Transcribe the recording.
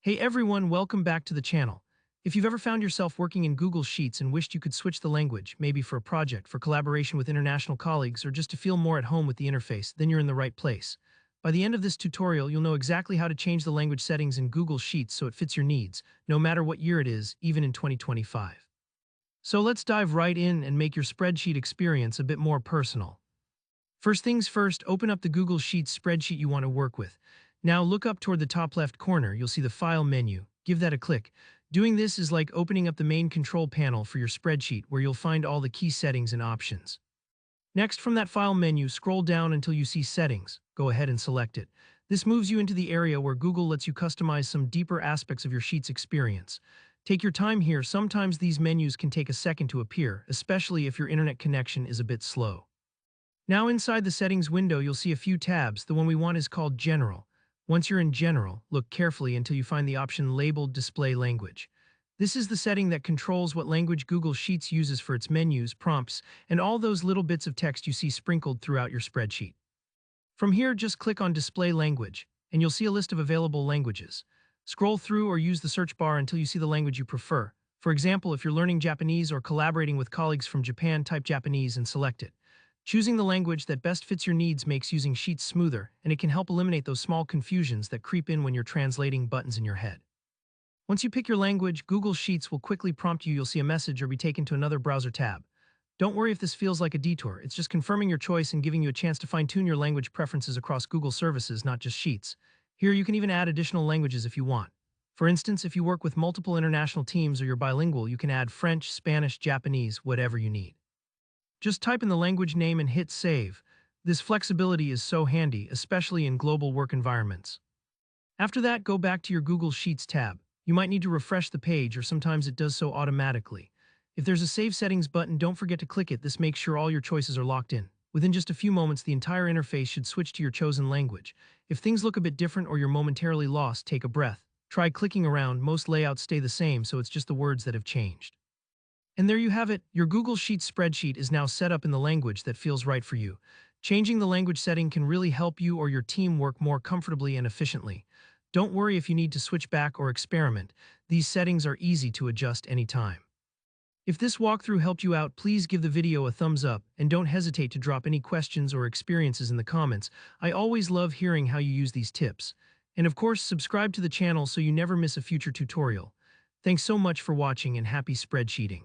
Hey everyone, welcome back to the channel. If you've ever found yourself working in Google Sheets and wished you could switch the language, maybe for a project, for collaboration with international colleagues, or just to feel more at home with the interface, then you're in the right place. By the end of this tutorial, you'll know exactly how to change the language settings in Google Sheets so it fits your needs, no matter what year it is, even in 2025. So let's dive right in and make your spreadsheet experience a bit more personal. First things first, open up the Google Sheets spreadsheet you want to work with. Now look up toward the top left corner, you'll see the File menu. Give that a click. Doing this is like opening up the main control panel for your spreadsheet where you'll find all the key settings and options. Next, from that File menu, scroll down until you see Settings. Go ahead and select it. This moves you into the area where Google lets you customize some deeper aspects of your Sheets experience. Take your time here, sometimes these menus can take a second to appear, especially if your internet connection is a bit slow. Now inside the Settings window, you'll see a few tabs. The one we want is called General. Once you're in General, look carefully until you find the option labeled Display Language. This is the setting that controls what language Google Sheets uses for its menus, prompts, and all those little bits of text you see sprinkled throughout your spreadsheet. From here, just click on Display Language, and you'll see a list of available languages. Scroll through or use the search bar until you see the language you prefer. For example, if you're learning Japanese or collaborating with colleagues from Japan, type Japanese and select it. Choosing the language that best fits your needs makes using Sheets smoother, and it can help eliminate those small confusions that creep in when you're translating buttons in your head. Once you pick your language, Google Sheets will quickly prompt you. You'll see a message or be taken to another browser tab. Don't worry if this feels like a detour. It's just confirming your choice and giving you a chance to fine-tune your language preferences across Google services, not just Sheets. Here, you can even add additional languages if you want. For instance, if you work with multiple international teams or you're bilingual, you can add French, Spanish, Japanese, whatever you need. Just type in the language name and hit Save. This flexibility is so handy, especially in global work environments. After that, go back to your Google Sheets tab. You might need to refresh the page, or sometimes it does so automatically. If there's a Save Settings button, don't forget to click it. This makes sure all your choices are locked in. Within just a few moments, the entire interface should switch to your chosen language. If things look a bit different or you're momentarily lost, take a breath. Try clicking around. Most layouts stay the same, so it's just the words that have changed. And there you have it. Your Google Sheets spreadsheet is now set up in the language that feels right for you. Changing the language setting can really help you or your team work more comfortably and efficiently. Don't worry if you need to switch back or experiment. These settings are easy to adjust anytime. If this walkthrough helped you out, please give the video a thumbs up and don't hesitate to drop any questions or experiences in the comments. I always love hearing how you use these tips. And of course, subscribe to the channel so you never miss a future tutorial. Thanks so much for watching and happy spreadsheeting.